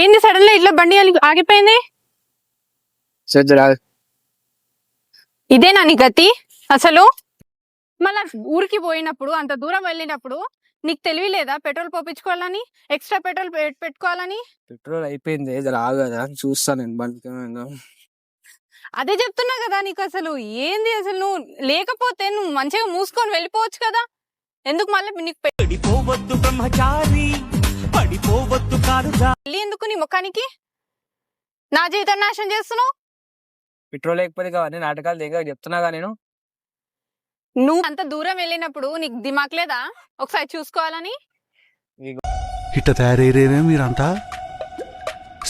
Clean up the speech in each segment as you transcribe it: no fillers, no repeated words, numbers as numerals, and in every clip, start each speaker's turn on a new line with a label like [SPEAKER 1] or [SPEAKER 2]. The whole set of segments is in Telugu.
[SPEAKER 1] ఏంది సడన్ గా ఇట్లా బండి ఆగిపోయింది? ఇదేనా నీ గతి అసలు? మళ్ళా ఊరికి పోయినప్పుడు అంత దూరం వెళ్ళినప్పుడు నీకు తెలివి లేదా పెట్రోల్ పోపించుకోవాలని, ఎక్స్ట్రా పెట్రోల్ పెట్టుకోవాలని?
[SPEAKER 2] పెట్రోల్ అయిపోయింది, రాగదా చూస్తాను నేను బండి.
[SPEAKER 1] అదే చెప్తున్నా కదా నీకు. అసలు ఏంది అసలు? నువ్వు లేకపోతే నువ్వు మంచిగా మూసుకొని వెళ్ళిపోవచ్చు కదా. ఎందుకు మళ్ళీ నీకు పెళ్లి ఎందుకు నీ ముఖానికి? నా జీవితం నాశనం చేస్తున్నావు.
[SPEAKER 2] పెట్రోల్ లేకపోతే కావాలి నాటకాలు దగ్గర చెప్తున్నాగా నేను.
[SPEAKER 1] నువ్వు అంత దూరం వెళ్ళినప్పుడు నీకు దిమాక్ లేదా ఒకసారి చూసుకోవాలని?
[SPEAKER 3] ఇట్ట తయారయ్యేమే మీరంతా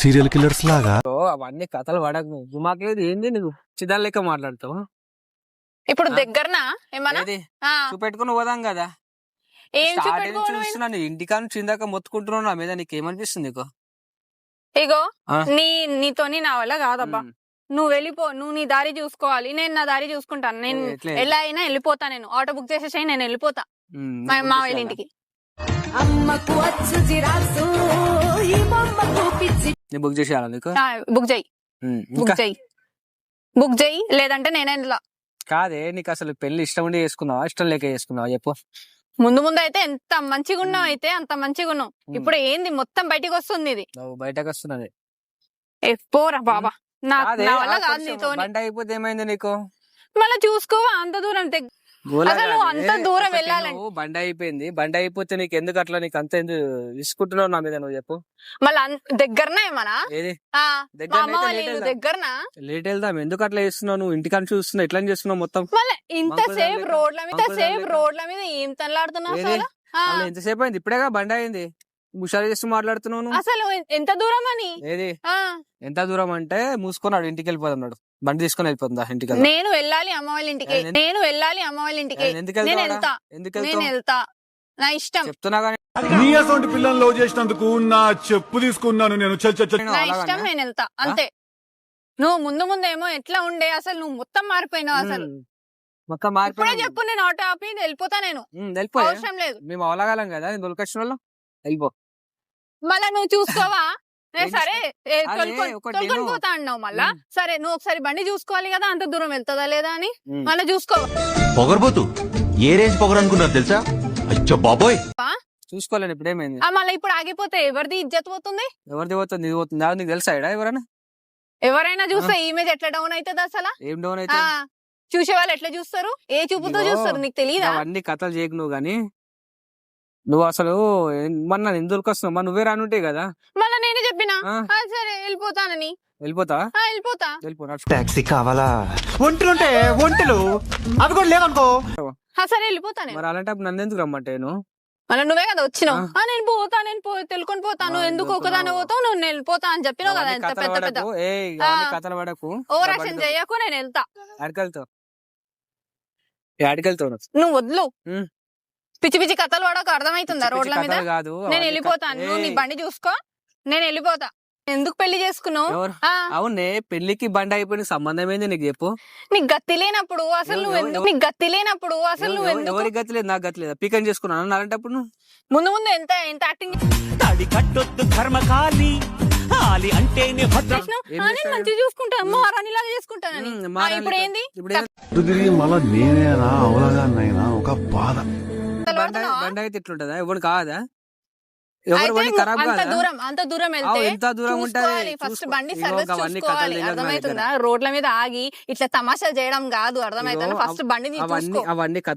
[SPEAKER 3] సీరియల్ కిల్లర్స్ లాగా.
[SPEAKER 2] అవన్నీ కథలు పడకు, దిమాక్ లేదు ఏంది నువ్వు చిదాల లెక్క మాట్లాడతావు.
[SPEAKER 1] ఇప్పుడు దగ్గరనా ఏమన్నా
[SPEAKER 2] చూపెట్టుకుని పోదాం కదా.
[SPEAKER 1] ఏం
[SPEAKER 2] చూస్తున్నాను ఇంటికా నుంచి ఇందాక మొత్తుకుంటున్నావు నా మీద, నీకేమనిపిస్తుంది నీకు?
[SPEAKER 1] ఇగో నీతోని నా వల్ల కాదబ్బా. నువ్వు వెళ్ళిపో, నువ్వు నీ దారి చూసుకోవాలి, నేను నా దారి చూసుకుంటాను. నేను ఎలా అయినా వెళ్ళిపోతా. నేను ఆటో బుక్ చేసేసి నేను వెళ్ళిపోతా మా వాళ్ళ ఇంటికి.
[SPEAKER 2] బుక్ చేసేయాలి నీకు?
[SPEAKER 1] బుక్ చెయ్యి, బుక్ చెయ్యి, లేదంటే నేనే ఇలా.
[SPEAKER 2] కాదే నీకు అసలు పెళ్లి ఇష్టం ఉండి చేసుకున్నావా ఇష్టం లేక చేసుకున్నావా చెప్పు.
[SPEAKER 1] ముందు అయితే ఎంత మంచిగా ఉన్నావు, అయితే అంత మంచిగా ఉన్నావు. ఇప్పుడు ఏంది మొత్తం బయటికి వస్తుంది ఇది?
[SPEAKER 2] బయటకు వస్తున్నది.
[SPEAKER 1] పోరా బాబా, నా వల్ల కాదు నీతో.
[SPEAKER 2] బండి అయిపోతే ఏమైంది నీకు?
[SPEAKER 1] మళ్ళీ చూసుకోవా అంత దూరం? అసలు అంత దూరం వెళ్ళాలండి.
[SPEAKER 2] బండి అయిపోయింది, బండి అయిపోతే నీకు ఎందుకు అట్లా, నీకు అంత ఎందుకు విసుకుంటున్నావు నా మీద నువ్వు చెప్పు.
[SPEAKER 1] మళ్ళీ దగ్గరనా ఏమన్నా? దగ్గరనా?
[SPEAKER 2] లేట్ వెళ్దాం, ఎందుకు అట్లా చేస్తున్నావు నువ్వు? ఇంటికాని చూస్తున్నావు ఎట్లా చేస్తున్నావు మొత్తం.
[SPEAKER 1] మళ్ళీ ఇంతసేపు రోడ్ల మీద ఏం తనలాడుతున్నావు అసలు?
[SPEAKER 2] ఎంతసేపు అయింది? ఇప్పుడేగా బండి అయింది, ముషారు చేస్తూ మాట్లాడుతున్నావు.
[SPEAKER 1] అసలు ఎంత దూరం అని?
[SPEAKER 2] ఏది ఎంత దూరం అంటే మూసుకున్నాడు, ఇంటికి వెళ్ళిపోతున్నాడు, బండి తీసుకొని వెళ్ళిపోతుందా ఇంటికి?
[SPEAKER 1] నేను వెళ్ళాలి అమ్మ వాళ్ళ ఇంటికి, నేను వెళ్ళాలి అమ్మ వాళ్ళ ఇంటికి. నేను వెళ్తా, నా ఇష్టం.
[SPEAKER 2] చెప్తున్నా
[SPEAKER 3] నీ అసొంటి పిల్లలు లవ్ చేసినందుకు నా చెప్పు తీసుకున్నాను నేను.
[SPEAKER 1] నా ఇష్టం, నేను వెళ్తా అంతే. నువ్వు ముందు ఏమో ఎట్లా ఉండే, అసలు నువ్వు మొత్తం మారిపోయినావు. అసలు ఇప్పుడే చెప్పు, నేను ఆటో ఆపి వెళ్ళిపోతా. నేను అవసరం లేదు,
[SPEAKER 2] మేము అవలగాలం కదా దొలకొచ్చిన వాళ్ళు. వెళ్ళిపో.
[SPEAKER 1] మళ్ళా నువ్వు చూసుకోవా? సరే పోతా అన్నావు మళ్ళా. సరే నువ్వు ఒకసారి బండి చూసుకోవాలి కదా, అంత దూరం వెళ్తుందా లేదా అని. మళ్ళీ చూసుకో.
[SPEAKER 4] పొగరబోతు ఏ రేంజ్ పొగరు అనుకున్నారు తెలుసా? అచ్చా బాబోయ్,
[SPEAKER 2] చూసుకోలేను. ఇప్పుడు ఏమైంది?
[SPEAKER 1] మళ్ళీ ఇప్పుడు ఆగిపోతే ఎవరిది ఇజ్జత్ పోతుంది?
[SPEAKER 2] ఎవరిది పోతుంది? ఇది పోతుంది. నీకు తెలుసా
[SPEAKER 1] ఎవరైనా చూస్తే ఇమేజ్ ఎట్లా డౌన్ అవుతుంది అసలు?
[SPEAKER 2] ఏం డౌన్ అయితే?
[SPEAKER 1] చూసే వాళ్ళు ఎట్లా చూస్తారు? ఏ చూపుతో చూస్తారు? నీకు తెలియదా?
[SPEAKER 2] అన్ని కథలు చేయకు నువ్వు గానీ. నువ్వు అసలు మొన్న ఎందుకు వస్తున్నావు? నువ్వే రానుంటే కదా.
[SPEAKER 1] మళ్ళీ నేనే చెప్పినా సరే వెళ్ళిపోతానని.
[SPEAKER 2] వెళ్ళిపోతా?
[SPEAKER 1] వెళ్ళిపోతా.
[SPEAKER 3] టాక్సీ కావాలా? ఒంటలుంటే ఒంటలు అవి కూడా లేవనుకో.
[SPEAKER 1] సరే వెళ్ళిపోతాను.
[SPEAKER 2] మరి అలాంటప్పుడు నన్ను ఎందుకు రమ్మంటే?
[SPEAKER 1] మళ్ళీ నువ్వే కదా వచ్చినావు. నేను పోతా, నేను తెలుకొని పోతాను. ఎందుకు ఒకదాన్ని పోతావు? నువ్వు నేను వెళ్ళిపోతా అని చెప్పినావు కదా. ఎంత పెద్ద
[SPEAKER 2] కథలు పడకు,
[SPEAKER 1] ఓవరాక్షన్ చెయ్యకు. నేను వెళ్తా.
[SPEAKER 2] అడికెళ్తావు
[SPEAKER 1] నువ్వు వద్దు. పిచ్చి పిచ్చి కథలు పడకు, అర్థమవుతుందా? రోడ్ల మీద నేను వెళ్ళిపోతాను. నువ్వు నీ బండి చూసుకో, నేను వెళ్ళిపోతా. ఎందుకు పెళ్లి చేసుకున్నావు?
[SPEAKER 2] అవునే, పెళ్లికి బండి అయిపోయిన సంబంధం ఏంది నీకు చెప్పు.
[SPEAKER 1] నీకు గత్తి లేనప్పుడు అసలు నువ్వు
[SPEAKER 2] ఎవరికి గతి లేదు? నాకు గతి లేదా? పీకని చేసుకున్నాను అలాంటప్పుడు
[SPEAKER 1] ముందు ఎంత యాక్టింగ్ మంచిగా చూసుకుంటాను, మహారాణిలాగా చేసుకుంటానని. ఇప్పుడు ఏంది?
[SPEAKER 3] మళ్ళా నేనేనా అవలాగా ఒక బాధ.
[SPEAKER 2] బండి అయితే ఎట్లుంటదా? ఎవరు కాదా?
[SPEAKER 1] అంత దూరం ఫస్ట్ బండి సర్వీస్ చూసుకోవాలి. అర్థమవుతుందా? రోడ్ల మీద ఆగి ఇట్లా తమాషాలు చేయడం కాదు, అర్థమవుతుందా? ఫస్ట్ బండి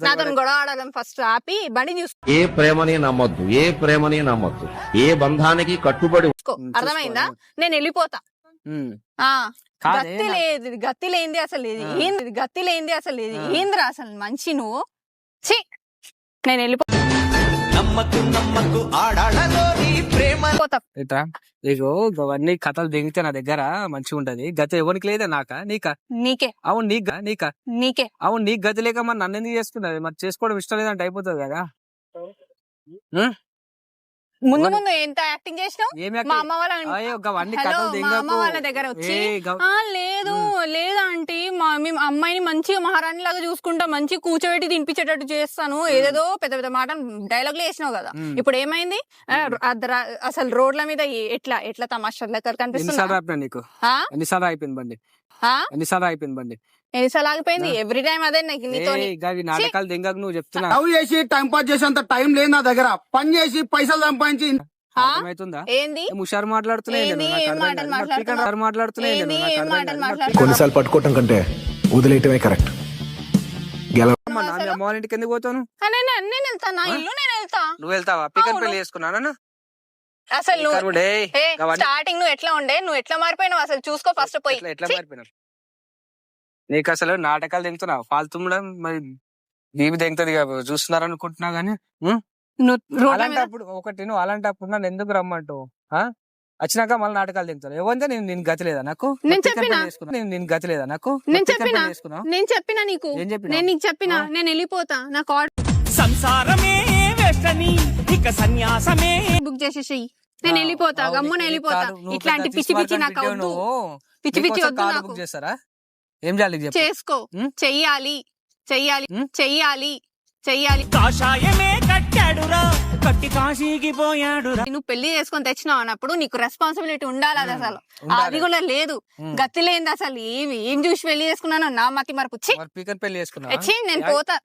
[SPEAKER 1] నాతో గొడవ ఆడడం. ఫస్ట్ ఆపి బండి చూసుకో.
[SPEAKER 4] ఏ ప్రేమని నమ్మద్దు, ఏ బంధానికి కట్టుబడి.
[SPEAKER 1] అర్థమైందా? నేను వెళ్ళిపోతా. గత్తి లేంది అసలు ఇది ఏంద్రా అసలు మనిషి నువ్వు? నేను వెళ్ళిపోతా.
[SPEAKER 2] ఇగో అవన్నీ కథలు దిగితే నా దగ్గర మంచిగా ఉంటది. గతి ఎవరికి లేదా? నాకా నీకా?
[SPEAKER 1] నీకే.
[SPEAKER 2] అవును నీకే. అవును నీకు గతి లేక మరి నన్ను ఎందుకు చేసుకున్నది? మరి చేసుకోవడం ఇష్టం లేదంటే అయిపోతుంది కదా.
[SPEAKER 1] ముందు ముందు ఎంత యాక్టింగ్ చేసినావు మా అమ్మ వాళ్ళ హలో మా అమ్మ వాళ్ళ దగ్గర వచ్చి లేదు లేదా ఆంటీ మేము అమ్మాయిని మంచిగా మహారాణి లాగా చూసుకుంటా మంచిగా కూర్చోబెట్టి తినిపించేటట్టు చేస్తాను ఏదేదో పెద్ద పెద్ద మాట డైలాగ్లు వేసినావు కదా ఇప్పుడు ఏమైంది అసలు రోడ్ల మీద ఎట్లా ఎట్లా తమాషా లెక్క కనిపిస్తుంది
[SPEAKER 2] నీకు ఎన్నిసార్లు అయిపోయింది బండి ఎన్నిసార్లు అయిపోయింది బండి
[SPEAKER 1] ఎన్నిసార్లు ఆగిపోయింది ఎవ్రీ టైం అదే నీతో
[SPEAKER 2] నాటకాలు దింగకు నువ్వు చెప్తున్నా
[SPEAKER 3] లవ్ చేసి టైం పాస్ చేసేంత టైం లేదు నా దగ్గర పని చేసి పైసలు సంపాదించి
[SPEAKER 2] అర్థమవుతుందా
[SPEAKER 1] ఏంది
[SPEAKER 2] హుషారు మాట్లాడుతున్నాయి
[SPEAKER 5] కొన్నిసార్లు పట్టుకోవటం కంటే వదిలేయటమే కరెక్ట్.
[SPEAKER 2] అమ్మ వాళ్ళ ఇంటికి ఎందుకు పోతాను
[SPEAKER 1] నేను వెళ్తా నా ఇల్లు నేను వెళ్తా
[SPEAKER 2] నువ్వు వెళ్తావా పికన్ పెళ్లి చేసుకున్నానా
[SPEAKER 1] అసలు నువ్వు స్టార్టింగ్ నువ్వు ఎట్లా ఉండే నువ్వు ఎట్లా మారిపోయినావు అసలు చూసుకో ఫస్ట్ పోయి
[SPEAKER 2] ఎట్లా మారిపోయినావు నీకు అసలు నాటకాలు దింగుతున్నావు ఫాల్తుమ్లా మరి దీవి దింగుతుంది చూస్తున్నారు అనుకుంటున్నా గానీ అలాంటప్పుడు ఒకటి నువ్వు అలాంటప్పుడు నన్ను ఎందుకు రమ్మంటావు వచ్చినాక మళ్ళీ నాటకాలు దింగుతాను ఏమంటే నేను గతి లేదా నాకు నేను గతి లేదా నాకు
[SPEAKER 1] నేను చెప్పినా నీకు నేను నీకు చెప్పినా నేను వెళ్ళిపోతా నాకు
[SPEAKER 6] సంసారమే వెస్టని ఇక సన్యాసమే
[SPEAKER 1] బుక్ చేసేసి నేను వెళ్ళిపోతా గమ్మున వెళ్ళిపోతా ఇట్లాంటి పిచ్చి పిచ్చి నాకు వద్దు పిచ్చి పిచ్చి వద్దు నాకు
[SPEAKER 2] బుక్ చేస్తారా ఏం చేయాలి
[SPEAKER 1] చేసుకో చెయ్యాలి చెయ్యాలి చెయ్యాలి చెయ్యాలి
[SPEAKER 6] కాషాయమే కట్టాడురా కట్టి కాశీకి పోయాడురా
[SPEAKER 1] నువ్వు పెళ్లి చేసుకొని తెచ్చినావు అన్నప్పుడు నీకు రెస్పాన్సిబిలిటీ ఉండాలి అది అసలు అది కూడా లేదు గతి లేని అసలు ఏం చూసి పెళ్లి చేసుకున్నాను నా మతి మరపు
[SPEAKER 2] పెళ్లి చేసుకున్నా
[SPEAKER 1] నేను పోతా